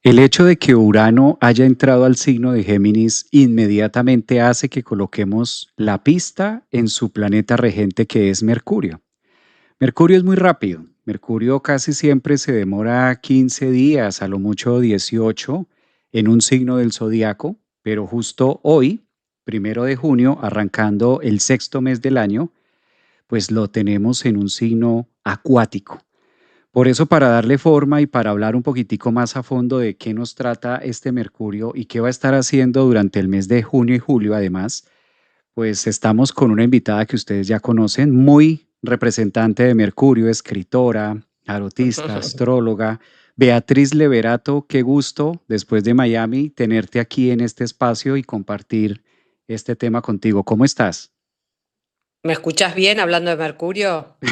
El hecho de que Urano haya entrado al signo de Géminis inmediatamente hace que coloquemos la pista en su planeta regente que es Mercurio. Mercurio es muy rápido. Mercurio casi siempre se demora 15 días, a lo mucho 18, en un signo del zodiaco, pero justo hoy, 1 de junio, arrancando el sexto mes del año, pues lo tenemos en un signo acuático. Por eso, para darle forma y para hablar un poquitico más a fondo de qué nos trata este Mercurio y qué va a estar haciendo durante el mes de junio y julio, además, pues estamos con una invitada que ustedes ya conocen, muy representante de Mercurio, escritora, tarotista, astróloga. Beatriz Leverato, qué gusto, después de Miami, tenerte aquí en este espacio y compartir este tema contigo. ¿Cómo estás? ¿Me escuchás bien hablando de Mercurio? Ay,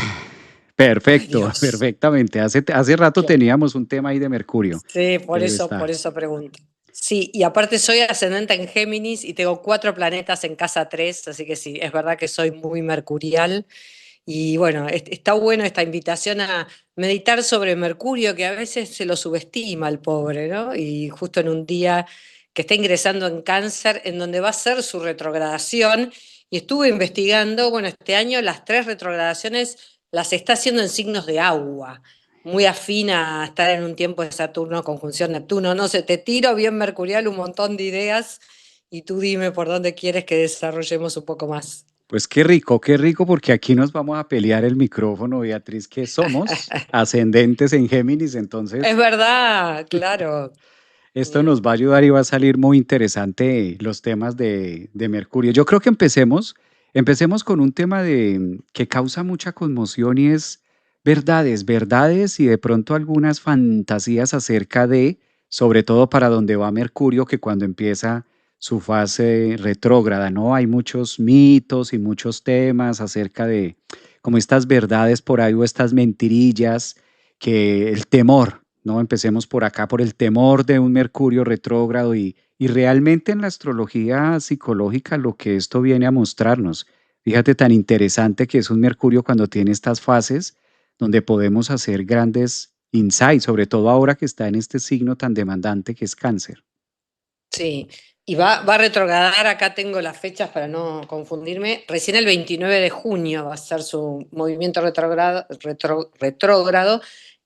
Perfecto, Dios. perfectamente. Hace rato Qué- teníamos un tema ahí de Mercurio, Sí, pero por está. eso pregunto. Sí, y aparte soy ascendente en Géminis y tengo 4 planetas en casa 3, así que sí, es verdad que soy muy mercurial. Y bueno, está bueno esta invitación a meditar sobre Mercurio, que a veces se lo subestima al pobre, ¿no? Y justo en un día que está ingresando en Cáncer, en donde va a ser su retrogradación. Y estuve investigando, bueno, este año las 3 retrogradaciones las está haciendo en signos de agua, muy afín a estar en un tiempo de Saturno conjunción Neptuno. No sé, te tiro bien mercurial un montón de ideas y tú dime por dónde quieres que desarrollemos un poco más. Pues qué rico, porque aquí nos vamos a pelear el micrófono, Beatriz, que somos ascendentes en Géminis, Es entonces verdad, claro. esto Mm. nos va a ayudar y va a salir muy interesante los temas de Mercurio. Yo creo que empecemos con un tema que causa mucha conmoción y es verdades, verdades y de pronto algunas fantasías acerca de, sobre todo para dónde va Mercurio, que cuando empieza su fase retrógrada, ¿no? Hay muchos mitos y muchos temas acerca de como estas verdades por ahí o estas mentirillas, que el temor, ¿no? Empecemos por acá, por el temor de un Mercurio retrógrado y realmente en la astrología psicológica lo que esto viene a mostrarnos. Fíjate tan interesante que es un Mercurio cuando tiene estas fases donde podemos hacer grandes insights, sobre todo ahora que está en este signo tan demandante que es Cáncer. Sí, y va a retrogradar, acá tengo las fechas para no confundirme, recién el 29 de junio va a ser su movimiento retrógrado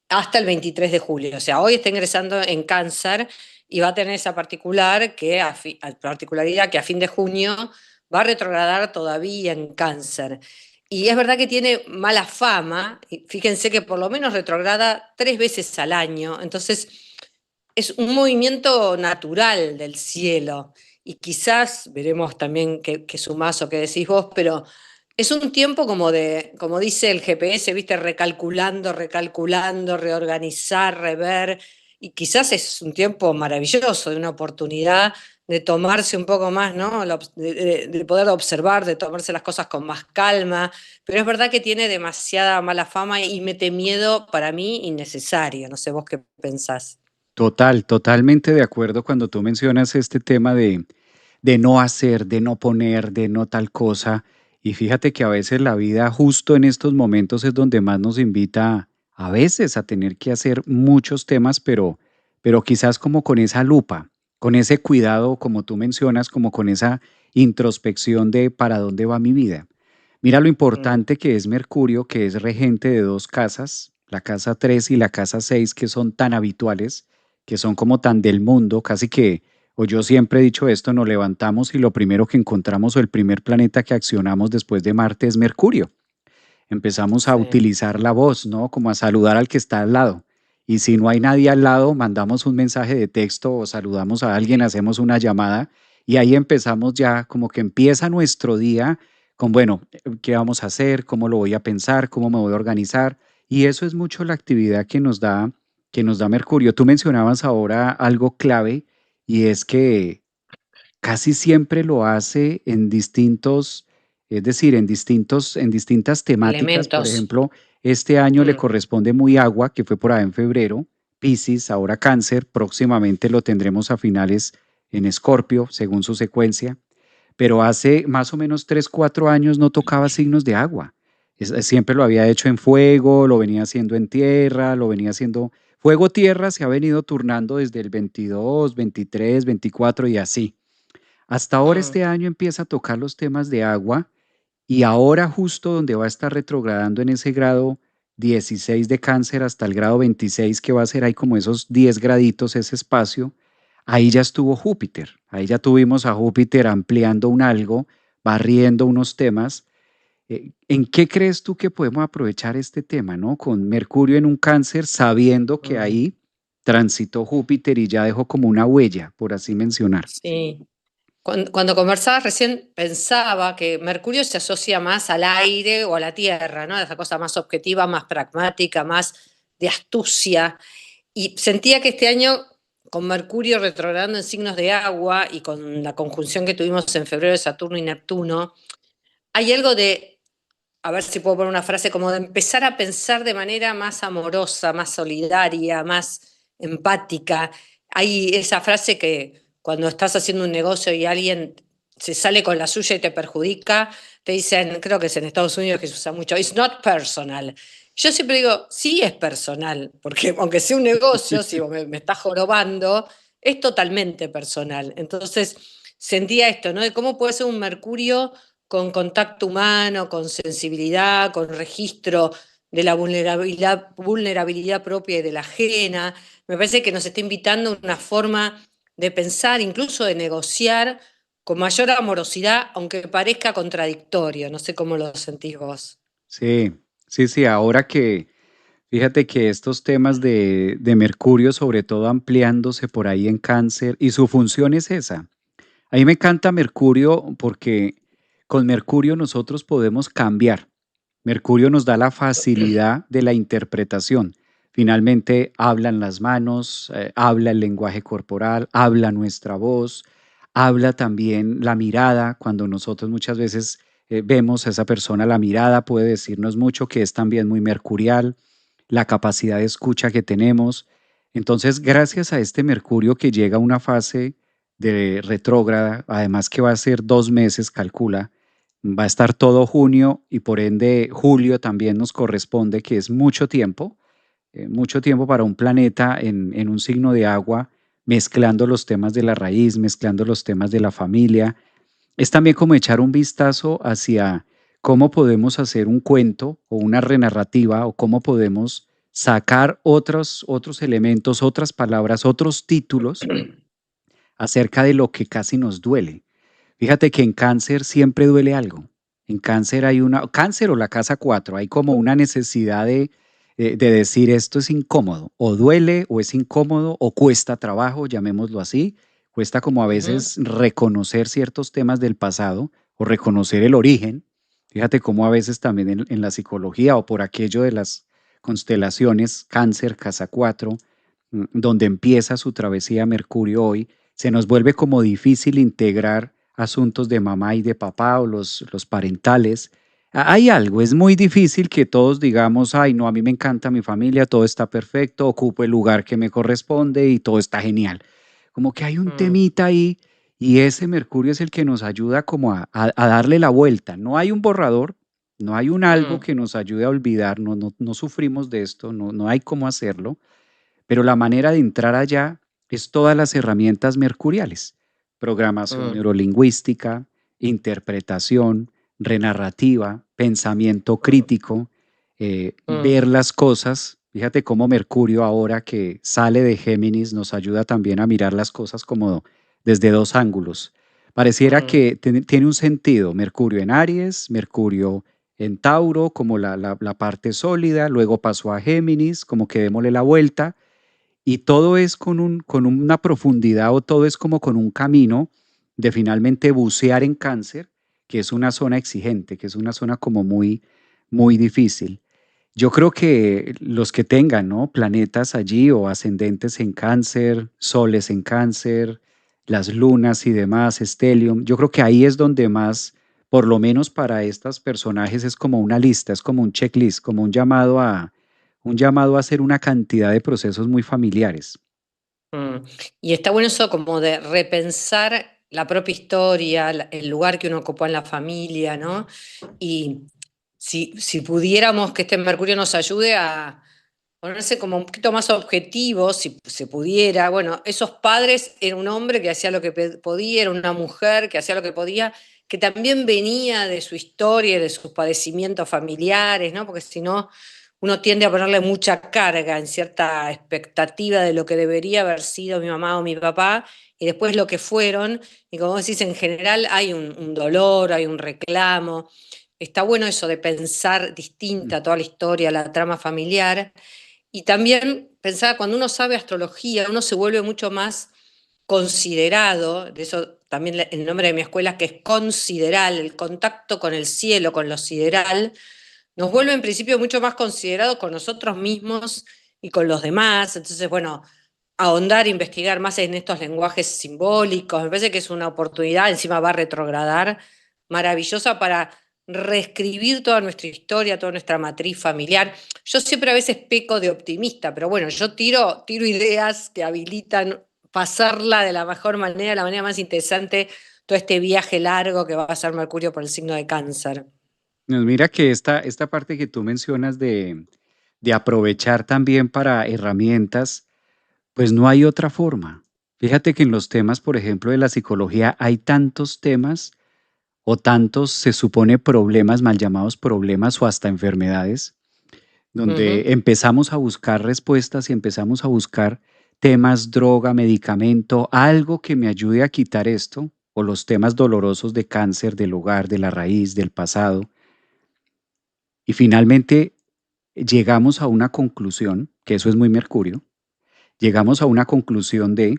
hasta el 23 de julio. O sea, hoy está ingresando en Cáncer y va a tener esa particularidad que a fin de junio va a retrogradar todavía en Cáncer. Y es verdad que tiene mala fama, y fíjense que por lo menos retrograda 3 veces al año, entonces es un movimiento natural del cielo y quizás veremos también qué sumás o qué decís vos, pero es un tiempo como de, como dice el GPS, viste, recalculando, recalculando, reorganizar, rever, y quizás es un tiempo maravilloso, de una oportunidad de tomarse un poco más, ¿no? De poder observar, de tomarse las cosas con más calma, pero es verdad que tiene demasiada mala fama y mete miedo para mí innecesario, no sé vos qué pensás. Totalmente de acuerdo cuando tú mencionas este tema de no hacer, de no poner, de no tal cosa. Y fíjate que a veces la vida justo en estos momentos es donde más nos invita a veces a tener que hacer muchos temas, pero quizás como con esa lupa, con ese cuidado, como tú mencionas, como con esa introspección de para dónde va mi vida. Mira lo Mm. importante que es Mercurio, que es regente de dos casas, la casa 3 y la casa 6, que son tan habituales, que son como tan del mundo, casi que, o yo siempre he dicho esto, nos levantamos y lo primero que encontramos o el primer planeta que accionamos después de Marte es Mercurio. Empezamos a Sí. utilizar la voz, ¿no? Como a saludar al que está al lado. Y si no hay nadie al lado, mandamos un mensaje de texto o saludamos a alguien, hacemos una llamada y ahí empezamos ya como que empieza nuestro día con, bueno, ¿qué vamos a hacer? ¿Cómo lo voy a pensar? ¿Cómo me voy a organizar? Y eso es mucho la actividad que nos da Mercurio. Tú mencionabas ahora algo clave y es que casi siempre lo hace en distintos, es decir, en distintas temáticas. Por Elementos. ejemplo, este año le Mm. corresponde muy agua, que fue por ahí en febrero, Piscis, ahora Cáncer, próximamente lo tendremos a finales en Escorpio, según su secuencia, pero hace más o menos 3, 4 años no tocaba signos de agua. Siempre lo había hecho en fuego, lo venía haciendo en tierra, lo venía haciendo Fuego-tierra se ha venido turnando desde el 22, 23, 24 y así. Hasta ahora Mm, este año empieza a tocar los temas de agua y ahora justo donde va a estar retrogradando en ese grado 16 de Cáncer hasta el grado 26 que va a ser ahí como esos 10 graditos ese espacio, ahí ya estuvo Júpiter, ahí ya tuvimos a Júpiter ampliando un algo, barriendo unos temas. ¿En qué crees tú que podemos aprovechar este tema, no? Con Mercurio en un Cáncer, sabiendo que mm, ahí transitó Júpiter y ya dejó como una huella, por así mencionar. sí. Cuando conversabas recién pensaba que Mercurio se asocia más al aire o a la tierra, ¿no? Esa cosa más objetiva, más pragmática, más de astucia. Y sentía que este año, con Mercurio retrogradando en signos de agua y con la conjunción que tuvimos en febrero de Saturno y Neptuno, hay algo de, a ver si puedo poner una frase, como de empezar a pensar de manera más amorosa, más solidaria, más empática. Hay esa frase que cuando estás haciendo un negocio y alguien se sale con la suya y te perjudica, te dicen, creo que es en Estados Unidos que se usa mucho, it's not personal. Yo siempre digo, sí es personal, porque aunque sea un negocio, si vos me estás jorobando, es totalmente personal. Entonces, sentía esto, ¿no? De cómo puede ser un Mercurio con contacto humano, con sensibilidad, con registro de la vulnerabilidad propia y de la ajena. Me parece que nos está invitando a una forma de pensar, incluso de negociar con mayor amorosidad, aunque parezca contradictorio. No sé cómo lo sentís vos. Sí, sí, sí, ahora que fíjate que estos temas de Mercurio, sobre todo ampliándose por ahí en Cáncer, y su función es esa. A mí me encanta Mercurio porque con Mercurio nosotros podemos cambiar. Mercurio nos da la facilidad de la interpretación. Finalmente hablan las manos, habla el lenguaje corporal, habla nuestra voz, habla también la mirada. Cuando nosotros muchas veces vemos a esa persona, la mirada puede decirnos mucho, que es también muy mercurial, la capacidad de escucha que tenemos. Entonces, gracias a este Mercurio que llega a una fase de retrógrada, además que va a ser 2 meses, calcula, va a estar todo junio y por ende julio también nos corresponde, que es mucho tiempo para un planeta en un signo de agua, mezclando los temas de la raíz, mezclando los temas de la familia. Es también como echar un vistazo hacia cómo podemos hacer un cuento o una renarrativa o cómo podemos sacar otros elementos, otras palabras, otros títulos acerca de lo que casi nos duele. Fíjate que en cáncer siempre duele algo. En cáncer hay cáncer o la casa 4 hay como una necesidad de decir esto es incómodo, o duele, o es incómodo, o cuesta trabajo, llamémoslo así. Cuesta como a Ujú, veces reconocer ciertos temas del pasado o reconocer el origen. Fíjate cómo a veces también en la psicología o por aquello de las constelaciones, cáncer, casa 4 donde empieza su travesía Mercurio hoy, se nos vuelve como difícil integrar asuntos de mamá y de papá o los parentales. Hay algo, es muy difícil que todos digamos, ay, no, a mí me encanta mi familia, todo está perfecto, ocupo el lugar que me corresponde y todo está genial. Como que hay un mm, temita ahí y ese Mercurio es el que nos ayuda como a darle la vuelta. No hay un borrador, no hay un algo mm, que nos ayude a olvidar, no sufrimos de esto, no hay cómo hacerlo, pero la manera de entrar allá es todas las herramientas mercuriales: programación mm, neurolingüística, interpretación, renarrativa, pensamiento mm, crítico, mm, ver las cosas. Fíjate cómo Mercurio ahora que sale de Géminis nos ayuda también a mirar las cosas como desde dos ángulos. Pareciera mm, que tiene un sentido: Mercurio en Aries, Mercurio en Tauro, como la parte sólida, luego pasó a Géminis, como que démosle la vuelta, y todo es con una profundidad, o todo es como con un camino de finalmente bucear en cáncer, que es una zona exigente, que es una zona como muy, muy difícil. Yo creo que los que tengan, ¿no?, planetas allí o ascendentes en cáncer, soles en cáncer, las lunas y demás, estelium, yo creo que ahí es donde más, por lo menos para estos personajes, es como una lista, es como un checklist, como un llamado a hacer una cantidad de procesos muy familiares. mm. Y está bueno eso como de repensar la propia historia, el lugar que uno ocupó en la familia, ¿no? Y si pudiéramos que este Mercurio nos ayude ponerse como un poquito más objetivo, si se pudiera. Bueno, esos padres, era un hombre que hacía lo que podía, era una mujer que hacía lo que podía, que también venía de su historia, y de sus padecimientos familiares, ¿no? Porque si no, uno tiende a ponerle mucha carga en cierta expectativa de lo que debería haber sido mi mamá o mi papá, y después lo que fueron, y como vos decís, en general hay un dolor, hay un reclamo. Está bueno eso de pensar Mm. distinta toda la historia, la trama familiar. Y también pensaba, cuando uno sabe astrología, uno se vuelve mucho más considerado, de eso también el nombre de mi escuela, que es consideral, el contacto con el cielo, con lo sideral, nos vuelve en principio mucho más considerados con nosotros mismos y con los demás. Entonces, bueno, ahondar, investigar más en estos lenguajes simbólicos, me parece que es una oportunidad, encima va a retrogradar, maravillosa para reescribir toda nuestra historia, toda nuestra matriz familiar. Yo siempre a veces peco de optimista, pero bueno, yo tiro ideas que habilitan pasarla de la mejor manera, la manera más interesante, todo este viaje largo que va a ser Mercurio por el signo de Cáncer. Pues mira que esta parte que tú mencionas de aprovechar también para herramientas, pues no hay otra forma. Fíjate que en los temas, por ejemplo, de la psicología hay tantos temas o tantos, se supone, problemas, mal llamados problemas o hasta enfermedades, Ujú, donde empezamos a buscar respuestas y empezamos a buscar temas, droga, medicamento, algo que me ayude a quitar esto, o los temas dolorosos de cáncer, del hogar, de la raíz, del pasado. Y finalmente llegamos a una conclusión, que eso es muy Mercurio, llegamos a una conclusión de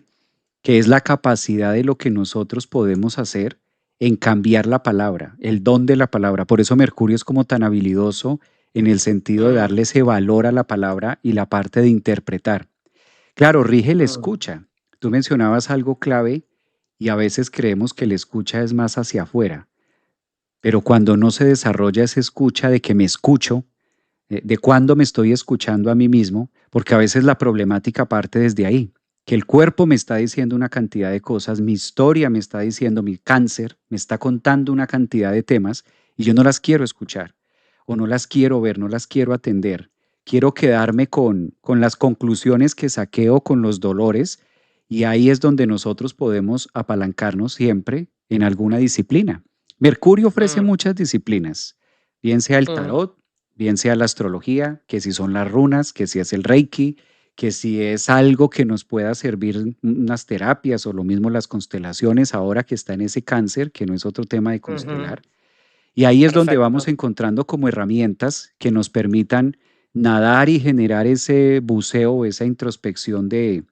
que es la capacidad de lo que nosotros podemos hacer en cambiar la palabra, el don de la palabra. Por eso Mercurio es como tan habilidoso en el sentido de mm, darle ese valor a la palabra y la parte de interpretar. Claro, rige la mm, escucha. Tú mencionabas algo clave y a veces creemos que la escucha es más hacia afuera, pero cuando no se desarrolla esa escucha de que me escucho, de cuándo me estoy escuchando a mí mismo, porque a veces la problemática parte desde ahí, que el cuerpo me está diciendo una cantidad de cosas, mi historia me está diciendo, mi cáncer me está contando una cantidad de temas y yo no las quiero escuchar o no las quiero ver, no las quiero atender. Quiero quedarme con las conclusiones que saqué o con los dolores y ahí es donde nosotros podemos apalancarnos siempre en alguna disciplina. Mercurio ofrece mm, muchas disciplinas, bien sea el mm, tarot, bien sea la astrología, que si son las runas, que si es el reiki, que si es algo que nos pueda servir unas terapias o lo mismo las constelaciones ahora que está en ese cáncer, que no es otro tema de ujú. constelar. Y ahí es donde vamos Perfecto. encontrando como herramientas que nos permitan nadar y generar ese buceo, esa introspección de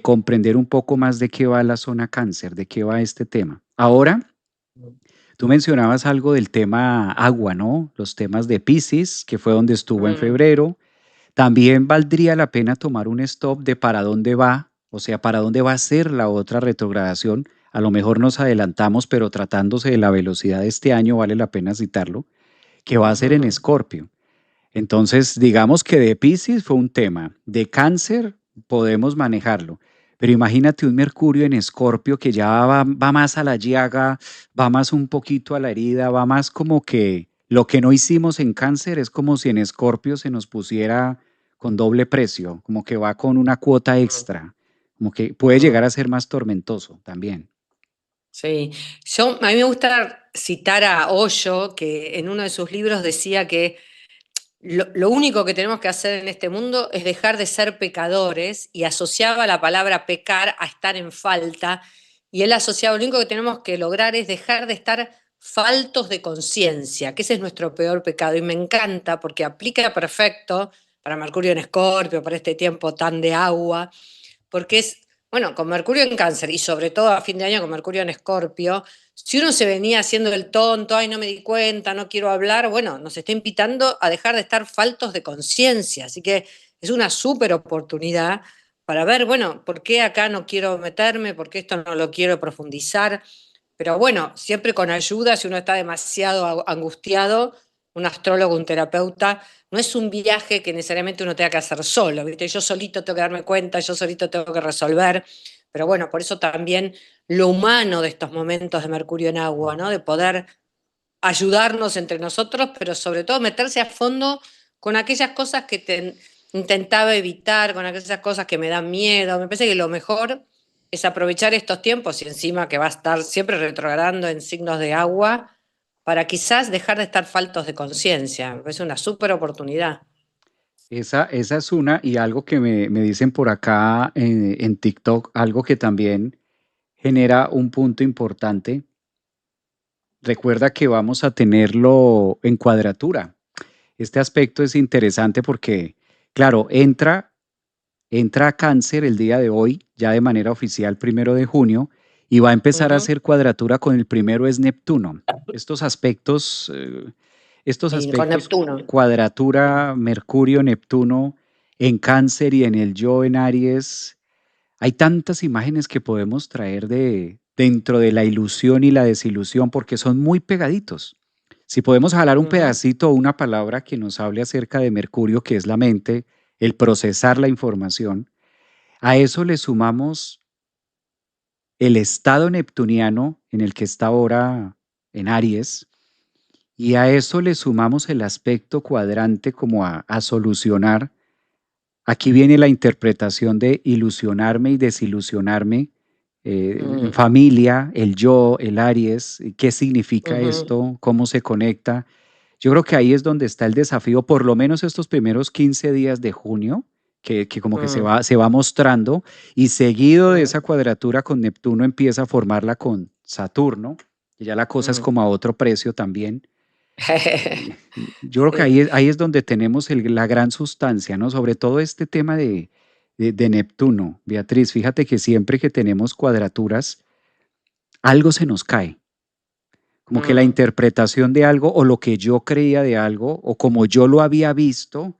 comprender un poco más de qué va la zona cáncer, de qué va este tema. Ahora, tú mencionabas algo del tema agua, ¿no? Los temas de Piscis, que fue donde estuvo en Mm, febrero. También valdría la pena tomar un stop de para dónde va, o sea, para dónde va a ser la otra retrogradación. A lo mejor nos adelantamos, pero tratándose de la velocidad de este año, vale la pena citarlo, que va a ser en ujú. Escorpio. Entonces, digamos que de Piscis fue un tema, de Cáncer podemos manejarlo, pero imagínate un Mercurio en Escorpio que ya va más a la llaga, va más un poquito a la herida, va más como que lo que no hicimos en Cáncer es como si en Escorpio se nos pusiera con doble precio, como que va con una cuota Mm, extra, como que puede llegar mm. a ser más tormentoso también. Sí, a mí me gusta citar a Osho, que en uno de sus libros decía que lo único que tenemos que hacer en este mundo es dejar de ser pecadores, y asociaba la palabra pecar a estar en falta, y él asociaba: lo único que tenemos que lograr es dejar de estar faltos de conciencia, que ese es nuestro peor pecado, y me encanta porque aplica perfecto para Mercurio en Escorpio, para este tiempo tan de agua, porque es, bueno, con Mercurio en Cáncer y sobre todo a fin de año con Mercurio en Escorpio, si uno se venía haciendo el tonto, ay, no me di cuenta, no quiero hablar, bueno, nos está invitando a dejar de estar faltos de conciencia. Así que es una súper oportunidad para ver, bueno, por qué acá no quiero meterme, por qué esto no lo quiero profundizar. Pero bueno, siempre con ayuda, si uno está demasiado angustiado, un astrólogo, un terapeuta, no es un viaje que necesariamente uno tenga que hacer solo, ¿viste? Yo solito tengo que darme cuenta, yo solito tengo que resolver, pero bueno, por eso también lo humano de estos momentos de Mercurio en agua, ¿no? De poder ayudarnos entre nosotros, pero sobre todo meterse a fondo con aquellas cosas que intentaba evitar con aquellas cosas que me dan miedo. Me parece que lo mejor es aprovechar estos tiempos y encima que va a estar siempre retrogradando en signos de agua para quizás dejar de estar faltos de conciencia. Me parece una súper oportunidad. Esa es una, y algo que me dicen por acá en TikTok, algo que también genera un punto importante. Recuerda que vamos a tenerlo en cuadratura. Este aspecto es interesante porque, claro, entra a Cáncer el día de hoy, ya de manera oficial, 1 de junio, y va a empezar a Ujú. hacer cuadratura con el primero es Neptuno. Estos Y con aspectos, Neptuno. cuadratura, Mercurio, Neptuno, en Cáncer y en el yo en Aries, hay tantas imágenes que podemos traer dentro de la ilusión y la desilusión porque son muy pegaditos. Si podemos jalar un Ujú, pedacito o una palabra que nos hable acerca de Mercurio, que es la mente, el procesar la información, a eso le sumamos el estado neptuniano en el que está ahora en Aries, y a eso le sumamos el aspecto cuadrante como a solucionar. Aquí viene la interpretación de ilusionarme y desilusionarme, en mm, familia, el yo, el Aries, qué significa ujú, esto, cómo se conecta. Yo creo que ahí es donde está el desafío, por lo menos estos primeros 15 días de junio, que como que se mm, va, se va mostrando, y seguido de esa mm, cuadratura con Neptuno empieza a formarla con Saturno, y ya la cosa es mm. como a otro precio también. Eh, yo creo que Sí. ahí es donde tenemos la gran sustancia, ¿no? Sobre todo este tema de Neptuno. Beatriz, fíjate que siempre que tenemos cuadraturas, algo se nos cae. Como que la Mm, interpretación de algo o lo que yo creía de algo o como yo lo había visto,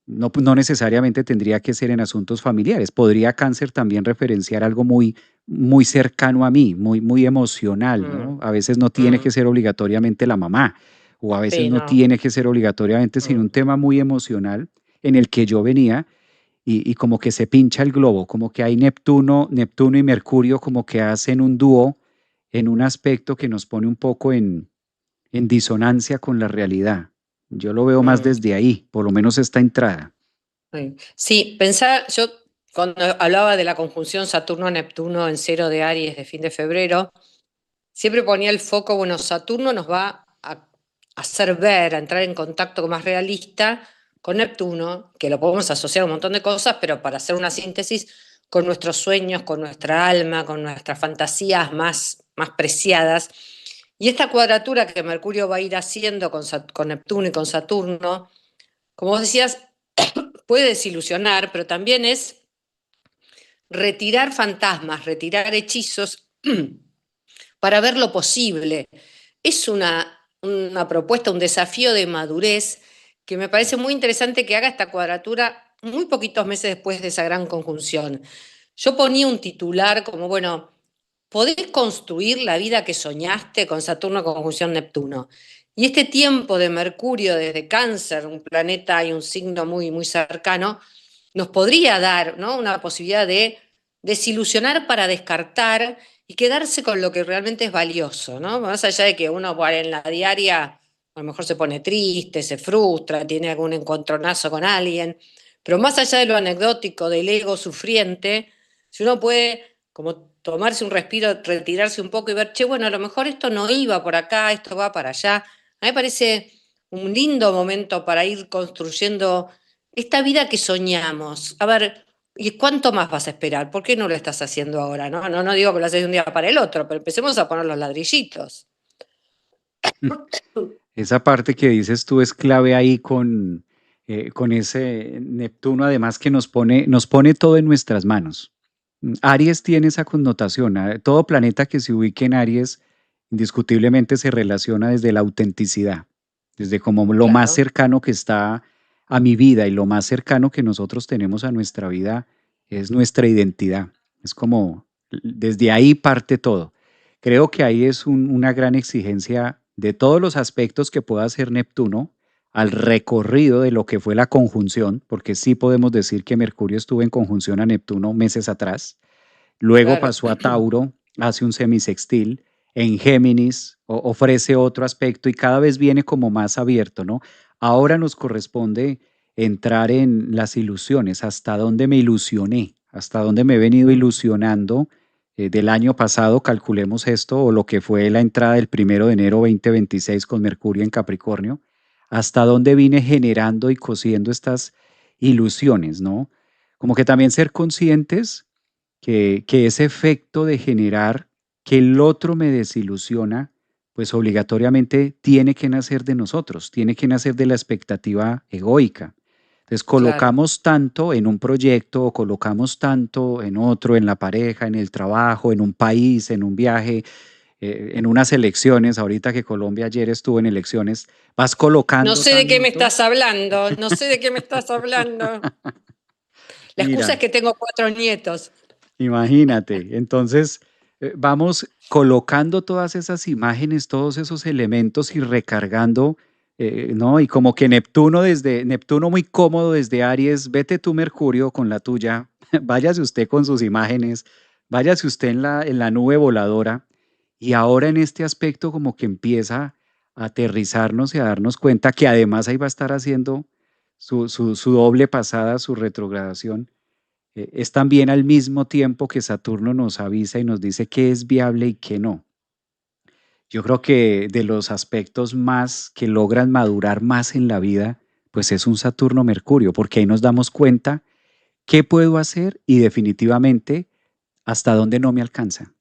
no necesariamente tendría que ser en asuntos familiares. Podría Cáncer también referenciar algo muy, muy cercano a mí, muy, muy emocional, mm, ¿no? A veces no tiene que mm. ser obligatoriamente la mamá, o a veces Sí, no no. tiene que ser obligatoriamente, sino un Mm, tema muy emocional en el que yo venía y como que se pincha el globo, como que hay Neptuno y Mercurio como que hacen un dúo en un aspecto que nos pone un poco en disonancia con la realidad. Yo lo veo más mm. desde ahí, por lo menos esta entrada. Sí, sí, pensá, yo cuando hablaba de la conjunción Saturno-Neptuno en cero de Aries de fin de febrero, siempre ponía el foco, bueno, Saturno nos va a hacer ver, a entrar en contacto más realista con Neptuno, que lo podemos asociar a un montón de cosas, pero para hacer una síntesis con nuestros sueños, con nuestra alma, con nuestras fantasías más preciadas. Y esta cuadratura que Mercurio va a ir haciendo con Neptuno y con Saturno, como vos decías, puede desilusionar, pero también es retirar fantasmas, retirar hechizos para ver lo posible. Es una propuesta, un desafío de madurez que me parece muy interesante que haga esta cuadratura muy poquitos meses después de esa gran conjunción. Yo ponía un titular como, bueno, podés construir la vida que soñaste con Saturno conjunción Neptuno. Y este tiempo de Mercurio desde Cáncer, un planeta y un signo muy cercano, nos podría dar, ¿no?, una posibilidad de desilusionar para descartar y quedarse con lo que realmente es valioso, ¿no? Más allá de que uno en la diaria a lo mejor se pone triste, se frustra, tiene algún encontronazo con alguien, pero más allá de lo anecdótico, del ego sufriente, si uno puede como tomarse un respiro, retirarse un poco y ver, che, bueno, a lo mejor esto no iba por acá, esto va para allá. A mí me parece un lindo momento para ir construyendo esta vida que soñamos. A ver, ¿y cuánto más vas a esperar? ¿Por qué no lo estás haciendo ahora? No digo que lo haces de un día para el otro, pero empecemos a poner los ladrillitos. Esa parte que dices tú es clave ahí con ese Neptuno, además que nos pone todo en nuestras manos. Aries tiene esa connotación. Todo planeta que se ubique en Aries indiscutiblemente se relaciona desde la autenticidad, desde como lo más Claro. cercano que está a mi vida y lo más cercano que nosotros tenemos a nuestra vida es nuestra identidad. Es como desde ahí parte todo. Creo que ahí es una gran exigencia de todos los aspectos que pueda hacer Neptuno al recorrido de lo que fue la conjunción, porque sí podemos decir que Mercurio estuvo en conjunción a Neptuno meses atrás, luego Claro. pasó a Tauro, hace un semisextil, en Géminis ofrece otro aspecto y cada vez viene como más abierto, ¿no? Ahora nos corresponde entrar en las ilusiones, hasta dónde me ilusioné, hasta dónde me he venido ilusionando del año pasado, calculemos esto, o lo que fue la entrada del 1 de enero 2026 con Mercurio en Capricornio, hasta dónde vine generando y cosiendo estas ilusiones, ¿no? Como que también ser conscientes que ese efecto de generar que el otro me desilusiona, pues obligatoriamente tiene que nacer de nosotros, tiene que nacer de la expectativa egoica. Entonces Claro. colocamos tanto en un proyecto, o colocamos tanto en otro, en la pareja, en el trabajo, en un país, en un viaje, en unas elecciones, ahorita que Colombia ayer estuvo en elecciones, vas No colocando sé de qué me tanto. estás hablando, no sé de qué me estás hablando. La excusa Mira, es que tengo 4 nietos. imagínate, entonces vamos colocando todas esas imágenes, todos esos elementos y recargando, ¿no? Y como que Neptuno desde, Neptuno muy cómodo desde Aries, vete tú Mercurio con la tuya, váyase usted con sus imágenes, váyase usted en la nube voladora y ahora en este aspecto como que empieza a aterrizarnos y a darnos cuenta que además ahí va a estar haciendo su doble pasada, su retrogradación es también al mismo tiempo que Saturno nos avisa y nos dice qué es viable y qué no. Yo creo que de los aspectos más que logran madurar más en la vida, pues es un Saturno-Mercurio, porque ahí nos damos cuenta qué puedo hacer y definitivamente hasta dónde no me alcanza,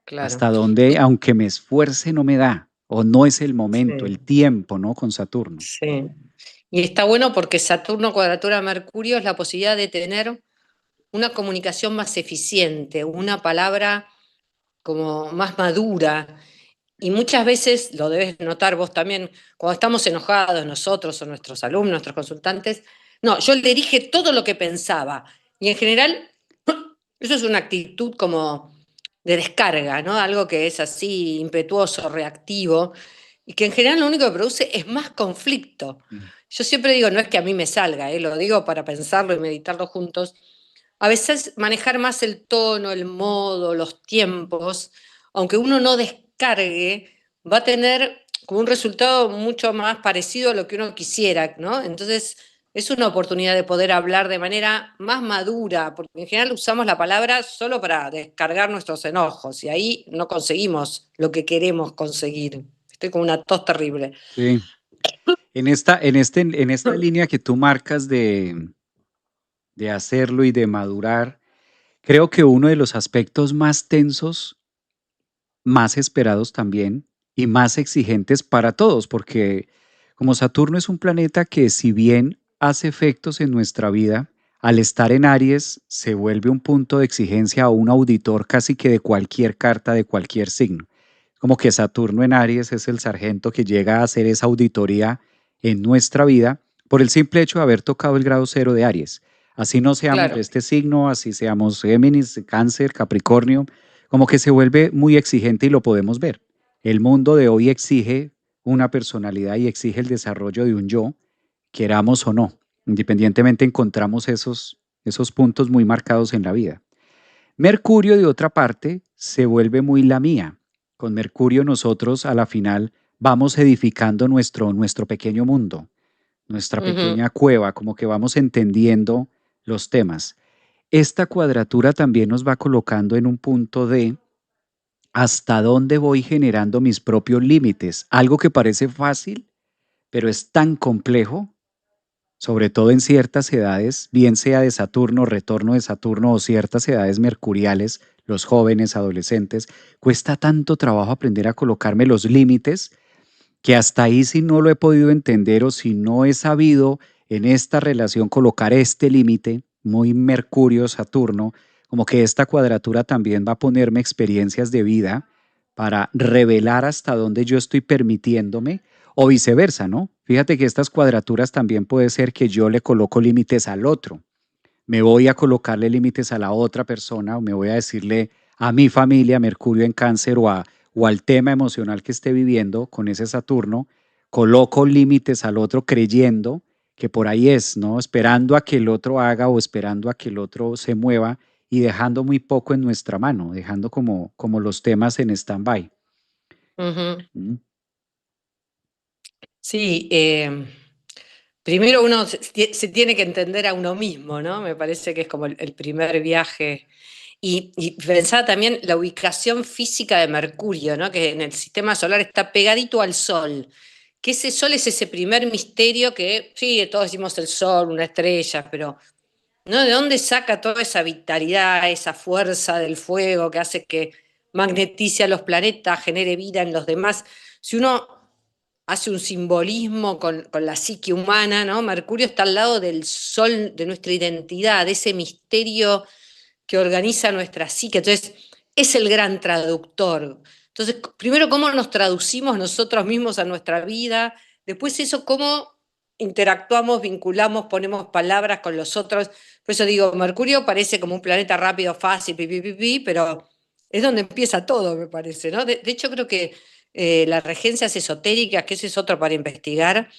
Claro. hasta dónde, aunque me esfuerce, no me da, o no es el momento, el Sí, tiempo, ¿no? Con Saturno. sí. Y está bueno porque Saturno cuadratura Mercurio es la posibilidad de tener una comunicación más eficiente, una palabra como más madura. Y muchas veces, lo debes notar vos también, cuando estamos enojados nosotros o nuestros alumnos, nuestros consultantes, no, yo le dije todo lo que pensaba. Y en general, eso es una actitud como de descarga, ¿no? Algo que es así impetuoso, reactivo, y que en general lo único que produce es más conflicto. Mm. Yo siempre digo, no es que a mí me salga, lo digo para pensarlo y meditarlo juntos. A veces manejar más el tono, el modo, los tiempos, aunque uno no descargue, va a tener como un resultado mucho más parecido a lo que uno quisiera, ¿no? Entonces, es una oportunidad de poder hablar de manera más madura, porque en general usamos la palabra solo para descargar nuestros enojos y ahí no conseguimos lo que queremos conseguir. Estoy con una tos terrible. Sí. En esta línea que tú marcas de hacerlo y de madurar, creo que uno de los aspectos más tensos, más esperados también y más exigentes para todos, porque como Saturno es un planeta que si bien hace efectos en nuestra vida, al estar en Aries se vuelve un punto de exigencia a un auditor casi que de cualquier carta de cualquier signo. Como que Saturno en Aries es el sargento que llega a hacer esa auditoría en nuestra vida por el simple hecho de haber tocado el grado cero de Aries. Así no seamos de Claro. este signo, así seamos Géminis, Cáncer, Capricornio, como que se vuelve muy exigente y lo podemos ver. El mundo de hoy exige una personalidad y exige el desarrollo de un yo, queramos o no. Independientemente encontramos esos puntos muy marcados en la vida. Mercurio, de otra parte, se vuelve muy la mía. Con Mercurio nosotros a la final vamos edificando nuestro pequeño mundo, nuestra Ujú. pequeña cueva, como que vamos entendiendo los temas. Esta cuadratura también nos va colocando en un punto de hasta dónde voy generando mis propios límites. Algo que parece fácil, pero es tan complejo, sobre todo en ciertas edades, bien sea de Saturno, retorno de Saturno o ciertas edades mercuriales, los jóvenes, adolescentes, cuesta tanto trabajo aprender a colocarme los límites que hasta ahí si no lo he podido entender o si no he sabido en esta relación colocar este límite, muy Mercurio-Saturno, como que esta cuadratura también va a ponerme experiencias de vida para revelar hasta dónde yo estoy permitiéndome o viceversa, ¿no? Fíjate que estas cuadraturas también puede ser que yo le coloco límites al otro. Me voy a colocarle límites a la otra persona o me voy a decirle a mi familia, Mercurio en Cáncer o al tema emocional que esté viviendo con ese Saturno, coloco límites al otro creyendo que por ahí es, ¿no? Esperando a que el otro haga o esperando a que el otro se mueva y dejando muy poco en nuestra mano, dejando como los temas en stand-by. Ujú. ¿Mm? Sí, primero uno se tiene que entender a uno mismo, ¿no? Me parece que es como el primer viaje. Y pensaba también la ubicación física de Mercurio, ¿no? Que en el sistema solar está pegadito al Sol. Que ese Sol es ese primer misterio que, sí, todos decimos el Sol, una estrella, pero ¿no? ¿De dónde saca toda esa vitalidad, esa fuerza del fuego que hace que magnetice a los planetas, genere vida en los demás? Si uno hace un simbolismo con la psique humana, ¿no? Mercurio está al lado del sol de nuestra identidad, de ese misterio que organiza nuestra psique. Entonces, es el gran traductor. Entonces, primero, cómo nos traducimos nosotros mismos a nuestra vida, después eso, cómo interactuamos, vinculamos, ponemos palabras con los otros. Por eso digo, Mercurio parece como un planeta rápido, fácil, pero es donde empieza todo, me parece, ¿no? De hecho, creo que las regencias esotéricas, que ese es otro para investigar,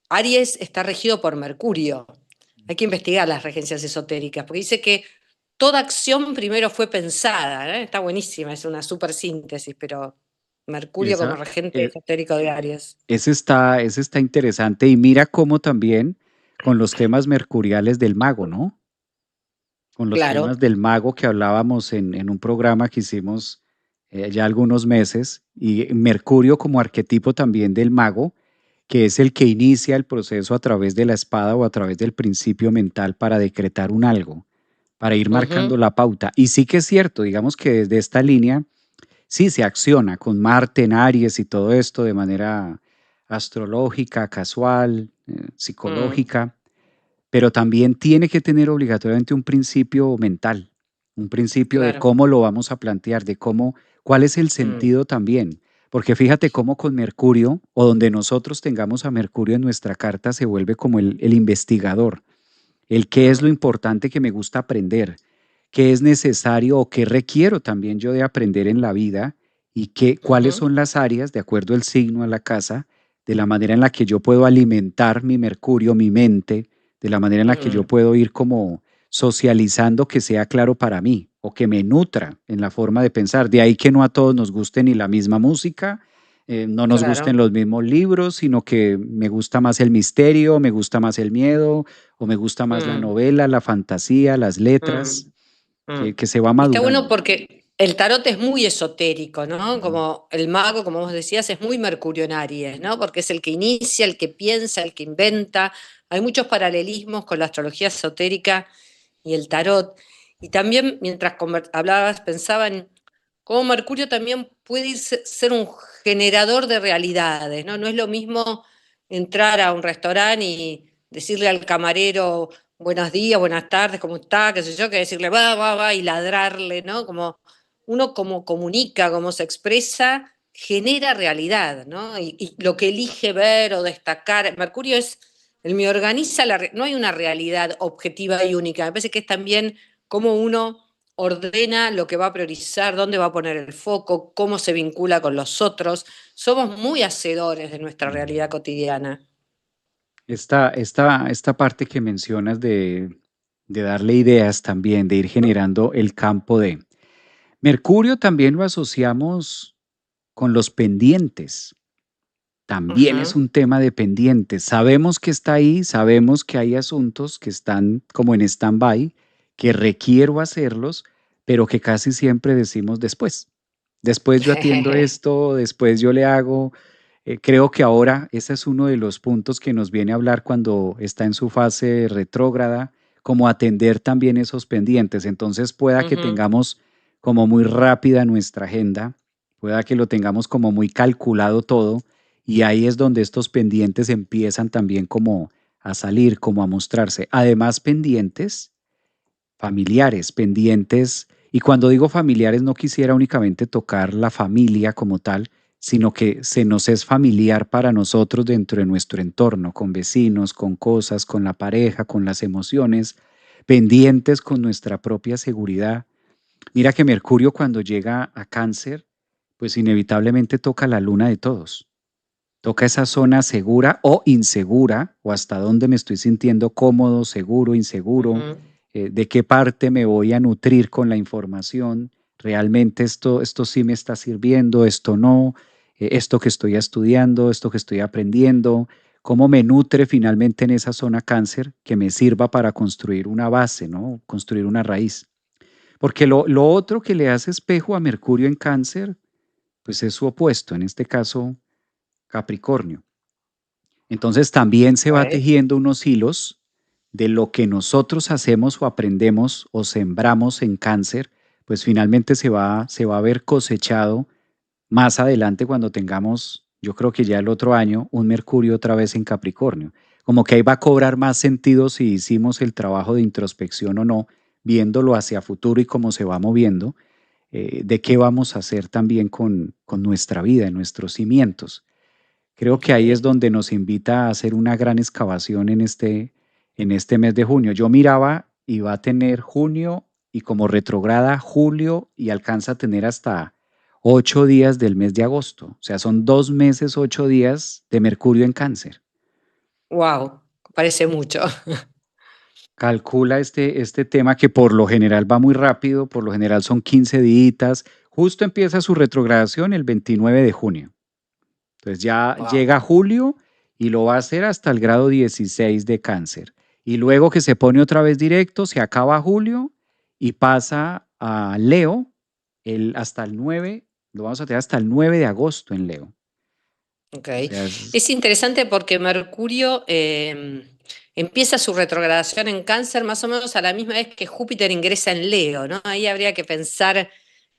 Aries está regido por Mercurio. Hay que investigar las regencias esotéricas, porque dice que toda acción primero fue pensada, ¿eh? Está buenísima, es una súper síntesis, pero Mercurio como Esa, regente eh, esotérico de Aries. ese está interesante y mira cómo también con los temas mercuriales del mago, ¿no? Con los Claro. temas del mago que hablábamos en un programa que hicimos ya algunos meses, y Mercurio como arquetipo también del mago, que es el que inicia el proceso a través de la espada o a través del principio mental para decretar un algo, para ir marcando Ujú, la pauta. Y sí que es cierto, digamos que desde esta línea, sí se acciona con Marte en Aries y todo esto de manera astrológica, casual, mm, psicológica, pero también tiene que tener obligatoriamente un principio mental, un principio de claro. cómo lo vamos a plantear, de cómo, cuál es el Mm, sentido también. Porque fíjate cómo con Mercurio, o donde nosotros tengamos a Mercurio en nuestra carta, se vuelve como el investigador, el qué es lo mm, importante que me gusta aprender, qué es necesario o qué requiero también yo de aprender en la vida y qué, cuáles ujú, son las áreas, de acuerdo al signo, a la casa, de la manera en la que yo puedo alimentar mi Mercurio, mi mente, de la manera en la que yo mm, puedo ir como socializando que sea claro para mí o que me nutra en la forma de pensar. De ahí que no a todos nos guste ni la misma música, no nos gusten claro. los mismos libros, sino que me gusta más el misterio, me gusta más el miedo, o me gusta más la Mm, novela, la fantasía, las letras, mm, mm. que se va Y está bueno madurando. porque el tarot es muy esotérico, ¿no? Como el mago, como vos decías, es muy Mercurio en Aries, ¿no? Porque es el que inicia, el que piensa, el que inventa. Hay muchos paralelismos con la astrología esotérica y el tarot. Y también, mientras hablabas, pensaba en cómo Mercurio también puede ser un generador de realidades, ¿no? No es lo mismo entrar a un restaurante y decirle al camarero buenos días, buenas tardes, ¿cómo está? Qué sé yo, que decirle va, va, va y ladrarle, ¿no? Como uno como comunica, como se expresa, genera realidad, ¿no? Y lo que elige ver o destacar, Mercurio es el me organiza, no hay una realidad objetiva y única, me parece que es también cómo uno ordena lo que va a priorizar, dónde va a poner el foco, cómo se vincula con los otros. Somos muy hacedores de nuestra realidad cotidiana. Esta parte que mencionas de darle ideas también, de ir generando el campo de... Mercurio también lo asociamos con los pendientes. También es Ujú, un tema de pendientes. Sabemos que está ahí, sabemos que hay asuntos que están como en stand-by, que requiero hacerlos, pero que casi siempre decimos después. Después yo atiendo esto, después yo le hago. Creo que ahora ese es uno de los puntos que nos viene a hablar cuando está en su fase retrógrada, como atender también esos pendientes. Entonces pueda que ujú, tengamos como muy rápida nuestra agenda, pueda que lo tengamos como muy calculado todo y ahí es donde estos pendientes empiezan también como a salir, como a mostrarse. Además, pendientes familiares, pendientes, y cuando digo familiares no quisiera únicamente tocar la familia como tal, sino que se nos es familiar para nosotros dentro de nuestro entorno, con vecinos, con cosas, con la pareja, con las emociones, pendientes con nuestra propia seguridad. Mira que Mercurio cuando llega a Cáncer, pues inevitablemente toca la luna de todos. Toca esa zona segura o insegura, o hasta dónde me estoy sintiendo cómodo, seguro, inseguro, ujú. de qué parte me voy a nutrir con la información, realmente esto sí me está sirviendo, esto no, esto que estoy estudiando, esto que estoy aprendiendo, cómo me nutre finalmente en esa zona cáncer que me sirva para construir una base, ¿no? Construir una raíz. Porque lo otro que le hace espejo a Mercurio en cáncer, pues es su opuesto, en este caso Capricornio. Entonces también se va Ok. tejiendo unos hilos de lo que nosotros hacemos o aprendemos o sembramos en cáncer, pues finalmente se va a ver cosechado más adelante cuando tengamos, yo creo que ya el otro año, un Mercurio otra vez en Capricornio. Como que ahí va a cobrar más sentido si hicimos el trabajo de introspección o no, viéndolo hacia futuro y cómo se va moviendo, de qué vamos a hacer también con nuestra vida, nuestros cimientos. Creo que ahí es Ok. donde nos invita a hacer una gran excavación en este mes de junio. Yo miraba y va a tener junio y como retrograda julio y alcanza a tener hasta 8 días del mes de agosto. O sea, son 2 meses, 8 días de Mercurio en cáncer. Wow, parece mucho. Calcula este tema que por lo general va muy rápido, por lo general son 15 días. Justo empieza su retrogradación el 29 de junio. Entonces ya Wow. llega julio y lo va a hacer hasta el grado 16 de cáncer. Y luego que se pone otra vez directo, se acaba julio y pasa a Leo hasta el 9, lo vamos a tener hasta el 9 de agosto en Leo. Ok. O sea, Es interesante porque Mercurio empieza su retrogradación en Cáncer más o menos a la misma vez que Júpiter ingresa en Leo, ¿no? Ahí habría que pensar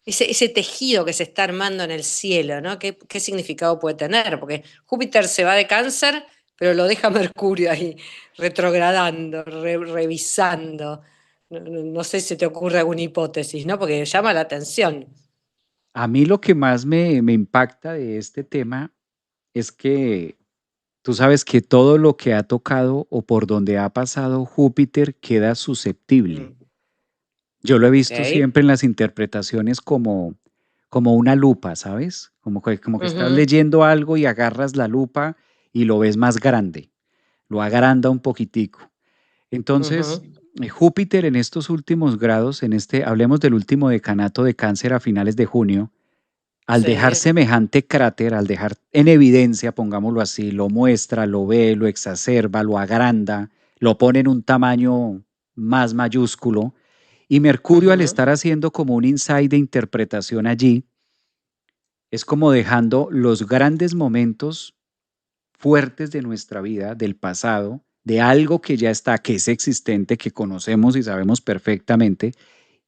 ese tejido que se está armando en el cielo, ¿no? ¿Qué significado puede tener? Porque Júpiter se va de Cáncer, pero lo deja Mercurio ahí retrogradando, revisando. No sé si te ocurre alguna hipótesis, ¿no? Porque llama la atención. a mí lo que más me impacta de este tema es que tú sabes que todo lo que ha tocado o por donde ha pasado Júpiter queda susceptible. Mm, Yo lo he visto ok. siempre en las interpretaciones como una lupa, ¿sabes? Como que estás Ujú, leyendo algo y agarras la lupa y lo ves más grande, lo agranda un poquitico. Entonces, ujú. Júpiter en estos últimos grados, hablemos del último decanato de Cáncer a finales de junio, al dejar Sí. semejante cráter, al dejar en evidencia, pongámoslo así, lo muestra, lo ve, lo exacerba, lo agranda, lo pone en un tamaño más mayúsculo. Y Mercurio, al Ujú. estar haciendo como un insight de interpretación allí, es como dejando los grandes momentos fuertes de nuestra vida, del pasado, de algo que ya está, que es existente, que conocemos y sabemos perfectamente,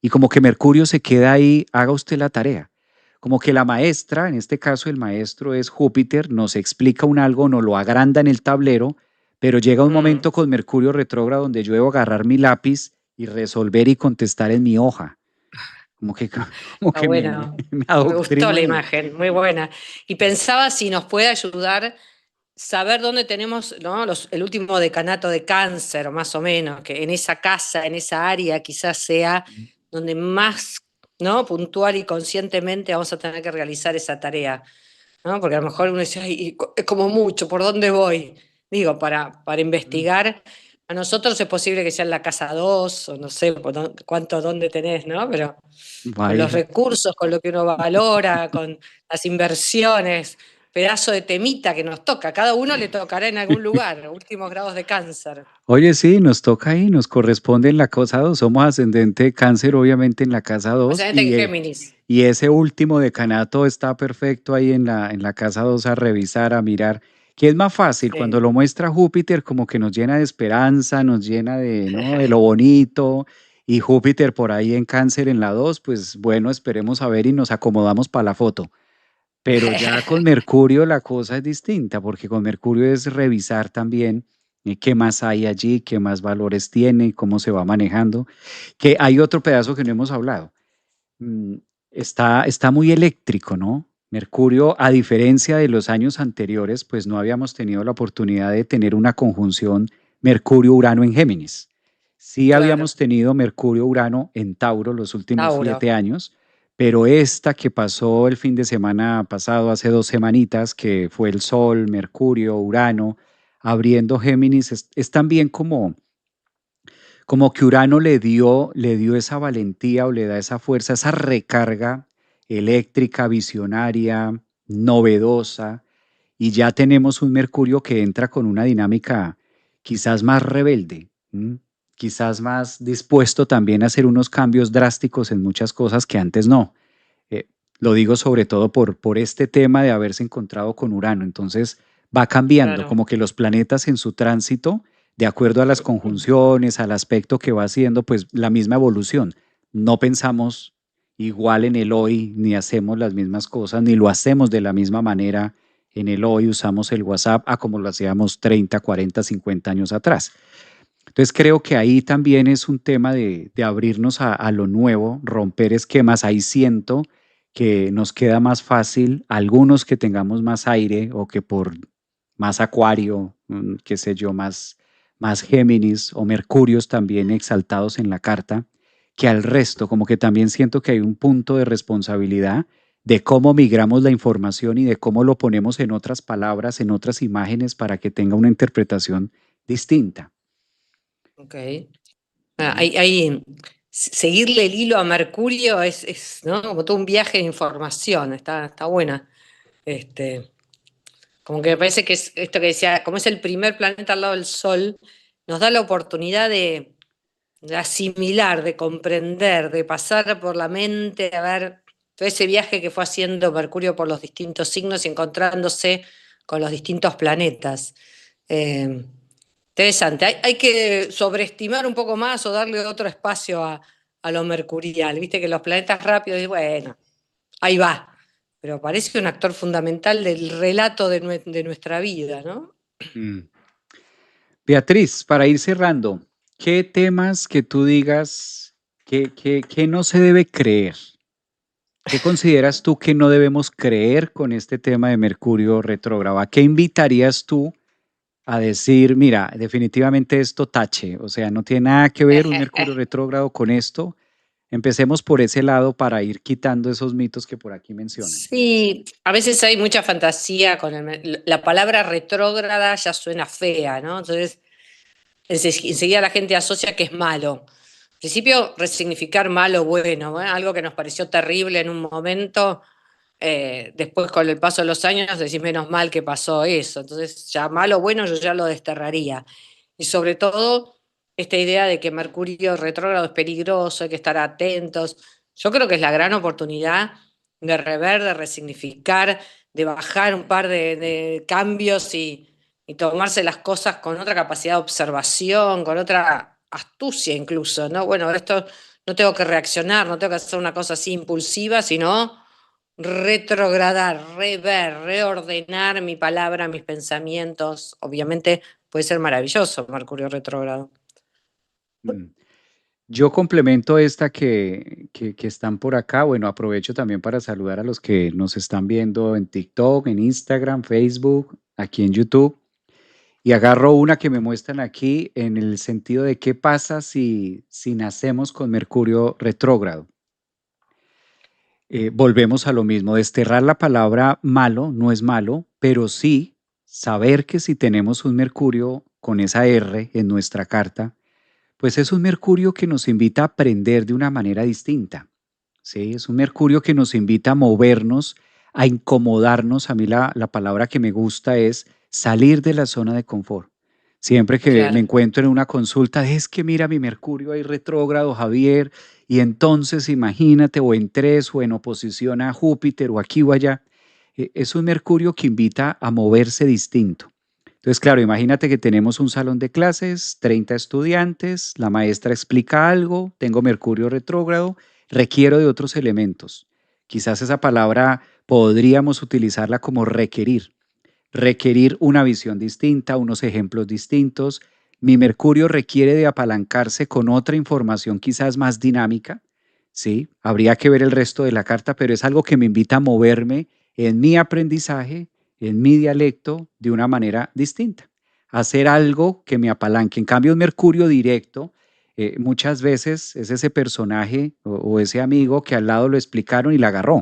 y como que Mercurio se queda ahí, haga usted la tarea. Como que la maestra, en este caso el maestro es Júpiter, nos explica un algo, nos lo agranda en el tablero, pero llega un Mm. momento con Mercurio retrógrado donde yo debo agarrar mi lápiz y resolver y contestar en mi hoja. Como que, como Está que me, bueno. me Me gustó adoctrino la ahí. imagen, muy buena. Y pensaba si nos puede ayudar saber dónde tenemos, ¿no? El último decanato de Cáncer, más o menos, que en esa casa, en esa área, quizás sea donde más, ¿no? Puntual y conscientemente vamos a tener que realizar esa tarea, ¿no? Porque a lo mejor uno dice, ay, es como mucho, ¿por dónde voy? Digo, para investigar. A nosotros es posible que sea en la casa 2 o no sé cuánto, dónde tenés, ¿no? Pero Va a con los ir. recursos, con lo que uno valora, con las inversiones, pedazo de temita que nos toca. Cada uno le tocará en algún lugar, últimos grados de Cáncer. Oye, sí, nos toca ahí, nos corresponde en la casa 2. Somos ascendente de cáncer, obviamente, en la casa 2 Ascendente en Géminis. y ese último decanato está perfecto ahí en la casa 2 a revisar, a mirar. Que es más fácil cuando Sí. lo muestra Júpiter, como que nos llena de esperanza, nos llena de, ¿no? de lo bonito. Y Júpiter por ahí en cáncer en la 2, pues bueno, esperemos a ver y nos acomodamos para la foto. Pero ya con Mercurio la cosa es distinta, porque con Mercurio es revisar también qué más hay allí, qué más valores tiene, cómo se va manejando. Que hay otro pedazo que no hemos hablado. Mm, está muy eléctrico, ¿no? Mercurio, a diferencia de los años anteriores, pues no habíamos tenido la oportunidad de tener una conjunción Mercurio-Urano en Géminis. Sí Claro, habíamos tenido Mercurio-Urano en Tauro los últimos Tauro. 7 años, pero esta que pasó el fin de semana pasado, hace 2 semanitas, que fue el Sol, Mercurio, Urano, abriendo Géminis, es también como que Urano le dio esa valentía o le da esa fuerza, esa recarga eléctrica, visionaria, novedosa, y ya tenemos un Mercurio que entra con una dinámica quizás más rebelde, quizás más dispuesto también a hacer unos cambios drásticos en muchas cosas que antes no. Eh, lo digo sobre todo por este tema de haberse encontrado con Urano. Entonces va cambiando, Claro. como que los planetas en su tránsito, de acuerdo a las conjunciones, al aspecto que va haciendo, pues la misma evolución. No pensamos igual en el hoy, ni hacemos las mismas cosas, ni lo hacemos de la misma manera en el hoy, usamos el WhatsApp a como lo hacíamos 30, 40, 50 años atrás. Entonces creo que ahí también es un tema de abrirnos a lo nuevo, romper esquemas. Ahí siento que nos queda más fácil, algunos que tengamos más aire o que por más acuario, qué sé yo, más Géminis o Mercurios también exaltados en la carta, que al resto, como que también siento que hay un punto de responsabilidad de cómo migramos la información y de cómo lo ponemos en otras palabras, en otras imágenes para que tenga una interpretación distinta. Ok. Seguirle el hilo a Mercurio ¿no? Como todo un viaje de información, está buena. Este, como que me parece que es esto que decía, como es el primer planeta al lado del Sol, nos da la oportunidad de asimilar, de comprender, de pasar por la mente, a ver todo ese viaje que fue haciendo Mercurio por los distintos signos y encontrándose con los distintos planetas. Eh, Interesante. Hay que sobreestimar un poco más o darle otro espacio a lo mercurial. Viste que los planetas rápidos, y bueno, ahí va. Pero parece un actor fundamental del relato de nuestra vida, ¿no? Mm. Beatriz, para ir cerrando, ¿qué temas que tú digas que no se debe creer? ¿Qué consideras tú que no debemos creer con este tema de Mercurio retrógrado? ¿A qué invitarías tú a decir, mira, definitivamente esto tache? O sea, no tiene nada que ver un Mercurio retrógrado con esto. Empecemos por ese lado para ir quitando esos mitos que por aquí mencionan. Sí, a veces hay mucha fantasía con la palabra retrógrada ya suena fea, ¿no? Entonces, enseguida la gente asocia que es malo. Al principio, resignificar malo bueno, ¿eh? Algo que nos pareció terrible en un momento, después con el paso de los años decís menos mal que pasó eso. Entonces, ya malo bueno yo ya lo desterraría. Y sobre todo, esta idea de que Mercurio retrógrado es peligroso, hay que estar atentos. Yo creo que es la gran oportunidad de rever, de resignificar, de bajar un par de cambios y tomarse las cosas con otra capacidad de observación, con otra astucia incluso, ¿no? Bueno, esto no tengo que reaccionar, no tengo que hacer una cosa así impulsiva, sino retrogradar, rever, reordenar mi palabra, mis pensamientos. Obviamente puede ser maravilloso Mercurio retrógrado. Mm. Yo complemento esta que están por acá. Bueno, aprovecho también para saludar a los que nos están viendo en TikTok, en Instagram, Facebook, aquí en YouTube. Y agarro una que me muestran aquí en el sentido de qué pasa si nacemos con Mercurio retrógrado. Volvemos a lo mismo, desterrar la palabra malo no es malo, pero sí saber que si tenemos un Mercurio con esa R en nuestra carta, pues es un Mercurio que nos invita a aprender de una manera distinta. ¿Sí? Es un Mercurio que nos invita a movernos, a incomodarnos. A mí la palabra que me gusta es salir de la zona de confort. Siempre que me Claro. encuentro en una consulta, es que mira mi Mercurio ahí retrógrado, Javier, y entonces imagínate, o en tres, o en oposición a Júpiter, o aquí o allá. Es un Mercurio que invita a moverse distinto. Entonces, claro, imagínate que tenemos un salón de clases, 30 estudiantes, la maestra explica algo, tengo Mercurio retrógrado, requiero de otros elementos. Quizás esa palabra podríamos utilizarla como requerir. Requerir una visión distinta, unos ejemplos distintos. Mi Mercurio requiere de apalancarse con otra información quizás más dinámica. Sí, habría que ver el resto de la carta, pero es algo que me invita a moverme en mi aprendizaje, en mi dialecto, de una manera distinta. Hacer algo que me apalanque. En cambio, un Mercurio directo, muchas veces es ese personaje o ese amigo que al lado lo explicaron y la agarró.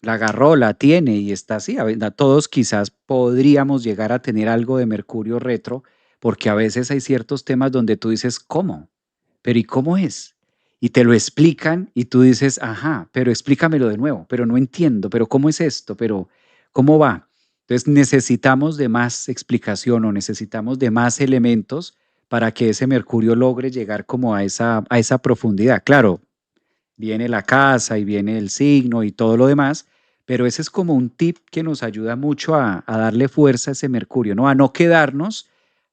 La agarró, la tiene y está así. Todos quizás podríamos llegar a tener algo de Mercurio retro, porque a veces hay ciertos temas donde tú dices, ¿cómo? Pero ¿y cómo es? Y te lo explican y tú dices, ajá, pero explícamelo de nuevo, pero no entiendo, pero ¿cómo es esto? Pero ¿cómo va? Entonces necesitamos de más explicación o necesitamos de más elementos para que ese Mercurio logre llegar como a esa profundidad. Claro, viene la casa y viene el signo y todo lo demás, pero ese es como un tip que nos ayuda mucho a darle fuerza a ese Mercurio, ¿no? A no quedarnos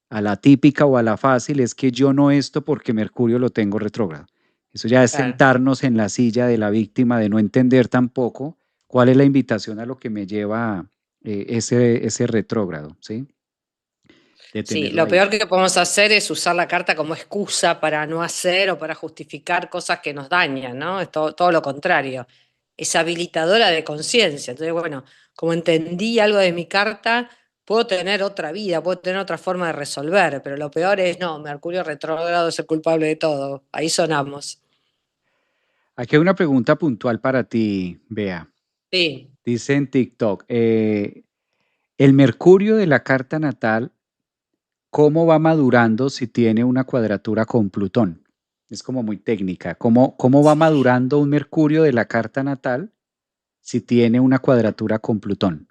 a la típica o a la fácil, es que yo no esto porque Mercurio lo tengo retrógrado. Eso ya es Claro. sentarnos en la silla de la víctima, de no entender tampoco cuál es la invitación a lo que me lleva ese retrógrado, ¿sí? De Sí, tenerlo lo ahí. peor que podemos hacer es usar la carta como excusa para no hacer o para justificar cosas que nos dañan, ¿no? Es todo lo contrario. Es habilitadora de conciencia. Entonces, bueno, como entendí algo de mi carta, puedo tener otra vida, puedo tener otra forma de resolver, pero lo peor es, no, Mercurio retrógrado es el culpable de todo. Ahí sonamos. Aquí hay una pregunta puntual para ti, Bea. Sí, Dice en TikTok, el Mercurio de la carta natal, ¿cómo va madurando si tiene una cuadratura con Plutón? Es como muy técnica. ¿Cómo va madurando un Mercurio de la carta natal si tiene una cuadratura con Plutón?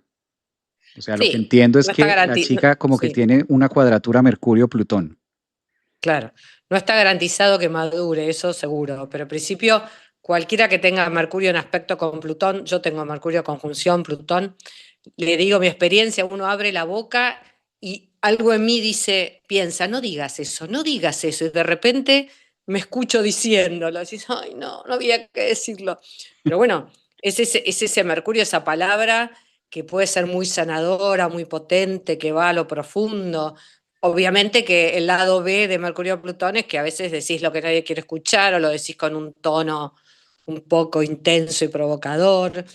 O sea, lo que sí, entiendo es no está que la garantizado. chica como que Sí. tiene una cuadratura Mercurio-Plutón. Claro, no está garantizado que madure, eso seguro, pero en principio cualquiera que tenga Mercurio en aspecto con Plutón, yo tengo Mercurio conjunción Plutón, le digo mi experiencia, uno abre la boca y algo en mí dice, piensa, no digas eso, no digas eso, y de repente me escucho diciéndolo, decís, ay, no, no había que decirlo. Pero bueno, es ese Mercurio, esa palabra que puede ser muy sanadora, muy potente, que va a lo profundo. Obviamente que el lado B de Mercurio Plutón es que a veces decís lo que nadie quiere escuchar o lo decís con un tono un poco intenso y provocador.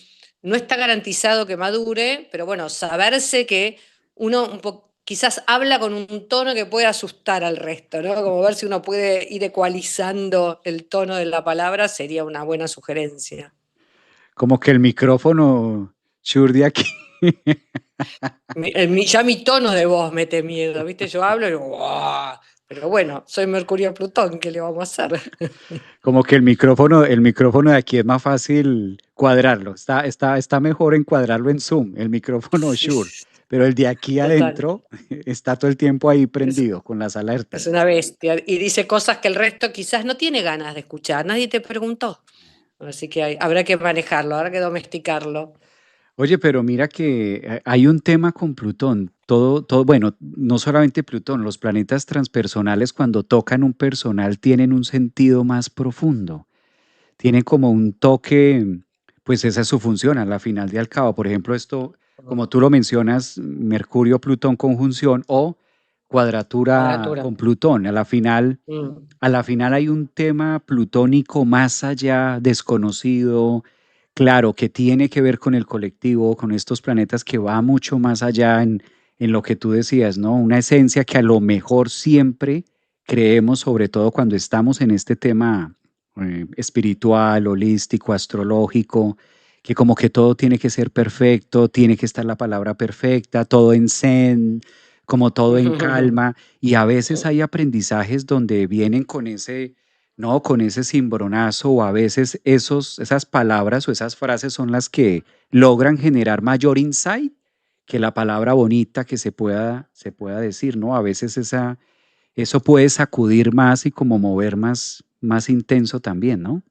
No está garantizado que madure, pero bueno, saberse que uno quizás habla con un tono que puede asustar al resto, ¿no? Como ver si uno puede ir ecualizando el tono de la palabra sería una buena sugerencia. Como que el micrófono, Shur, de aquí. Ya mi tono de voz mete miedo, ¿viste? Yo hablo y digo, "Buah". Pero bueno, soy Mercurio Plutón, ¿qué le vamos a hacer? Como que el micrófono de aquí es más fácil cuadrarlo. Está mejor encuadrarlo en Zoom, el micrófono Shure. Pero el de aquí Total. adentro está todo el tiempo ahí Es, prendido con las es alertas. una bestia. Y dice cosas que el resto quizás no tiene ganas de escuchar. Nadie te preguntó. Así que habrá que manejarlo, habrá que domesticarlo. Oye, pero mira que hay un tema con Plutón. Bueno, no solamente Plutón, los planetas transpersonales cuando tocan un personal tienen un sentido más profundo. Tienen como un toque, pues esa es su función a la final de al cabo. Por ejemplo, esto, como tú lo mencionas, Mercurio-Plutón conjunción o cuadratura Cuadratura. con Plutón. Mm. A la final hay un tema plutónico más allá, desconocido, claro, que tiene que ver con el colectivo, con estos planetas que va mucho más allá en lo que tú decías, ¿no? Una esencia que a lo mejor siempre creemos, sobre todo cuando estamos en este tema espiritual, holístico, astrológico, que como que todo tiene que ser perfecto, tiene que estar la palabra perfecta, todo en zen, como todo en calma, y a veces hay aprendizajes donde vienen con ese, no, con ese cimbronazo, o a veces esas palabras o esas frases son las que logran generar mayor insight que la palabra bonita que se pueda decir, ¿no? A veces eso puede sacudir más y como mover más intenso también, ¿no?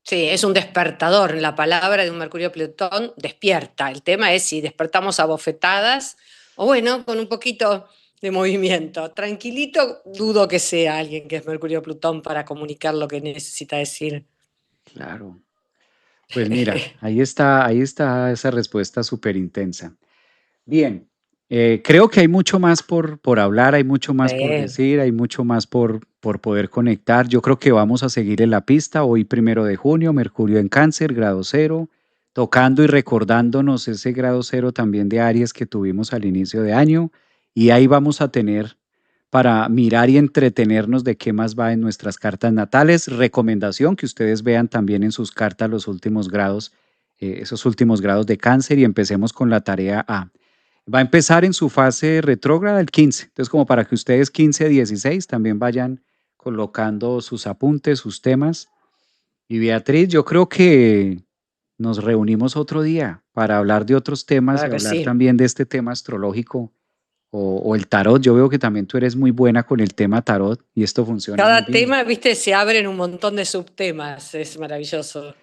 Sí, es un despertador. La palabra de un Mercurio Plutón despierta. El tema es si despertamos a bofetadas o bueno, con un poquito de movimiento. Tranquilito, dudo que sea alguien que es Mercurio Plutón para comunicar lo que necesita decir. Claro. Pues mira, ahí está esa respuesta súper intensa. Bien, creo que hay mucho más por hablar, hay mucho más por Sí. decir, hay mucho más por poder conectar. Yo creo que vamos a seguir en la pista hoy 1 de junio, Mercurio en Cáncer, grado cero, tocando y recordándonos ese grado cero también de Aries que tuvimos al inicio de año. Y ahí vamos a tener para mirar y entretenernos de qué más va en nuestras cartas natales. Recomendación que ustedes vean también en sus cartas los últimos grados, esos últimos grados de Cáncer y empecemos con la tarea A. Va a empezar en su fase retrógrada el 15. Entonces, como para que ustedes 15 a 16 también vayan colocando sus apuntes, sus temas. Y Beatriz, yo creo que nos reunimos otro día. para hablar de otros temas y Claro que hablar sí. también de este tema astrológico o el tarot. Yo veo que también tú eres muy buena con el tema tarot y esto funciona muy Cada bien. tema, viste, se abren un montón de subtemas, es maravilloso.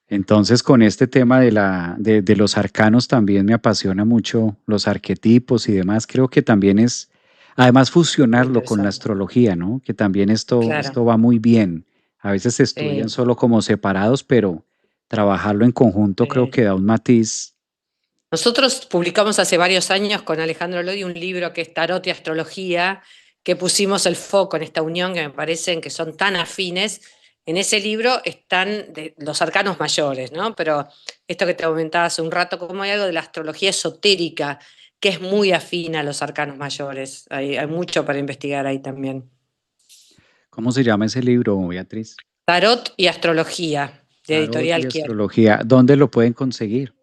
Entonces, con este tema de los arcanos también me apasiona mucho los arquetipos y demás. Creo que también es, además, Muy fusionarlo con la interesante. astrología, ¿no? Que también Claro. esto va muy bien. A veces se estudian Sí, solo como separados, pero trabajarlo en conjunto creo sí. que da un matiz. Nosotros publicamos hace varios años con Alejandro Lodi un libro que es Tarot y Astrología, que pusimos el foco en esta unión que me parecen que son tan afines. En ese libro están los arcanos mayores, ¿no? Pero esto que te comentaba hace un rato, como hay algo de la astrología esotérica, que es muy afín a los arcanos mayores. Hay mucho para investigar ahí también. ¿Cómo se llama ese libro, Beatriz? Tarot y Astrología, de Tarot y Editorial Kier. astrología. ¿Dónde lo pueden conseguir?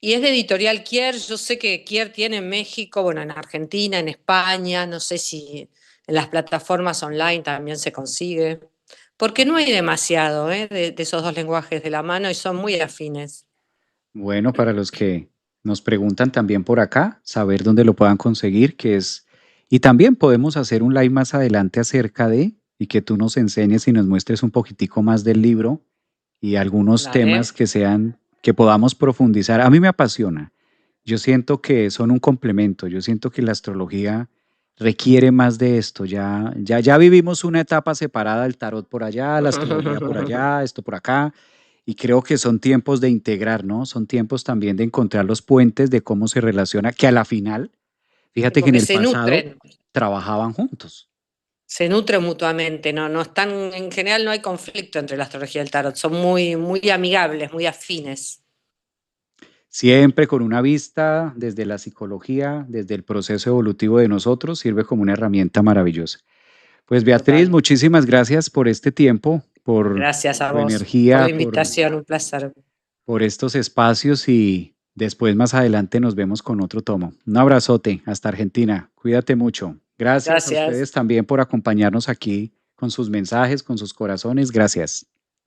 Y es de Editorial Kier, yo sé que Kier tiene en México, bueno, en Argentina, en España, no sé si en las plataformas online también se consigue, porque no hay demasiado de esos dos lenguajes de la mano y son muy afines. Bueno, para los que nos preguntan también por acá, saber dónde lo puedan conseguir, que es, y también podemos hacer un live más adelante acerca de, y que tú nos enseñes y nos muestres un poquitico más del libro y algunos temas Dale. que sean, que podamos profundizar. A mí me apasiona. Yo siento que son un complemento. Yo siento que la astrología requiere más de esto. Ya vivimos una etapa separada del tarot por allá, la astrología por allá, esto por acá. Y creo que son tiempos de integrar, ¿no? Son tiempos también de encontrar los puentes de cómo se relaciona, que a la final, fíjate que en Porque el pasado trabajaban juntos. se nutren mutuamente, no, no están, en general no hay conflicto entre la astrología y el tarot, son muy, muy amigables, muy afines. Siempre con una vista desde la psicología, desde el proceso evolutivo de nosotros, sirve como una herramienta maravillosa. Pues Beatriz, Total. muchísimas gracias por este tiempo, por Gracias a tu vos por la energía, invitación, un placer. por estos espacios y después más adelante nos vemos con otro tomo. Un abrazote hasta Argentina. Cuídate mucho. Gracias a Gracias. ustedes también por acompañarnos aquí con sus mensajes, con sus corazones. Gracias.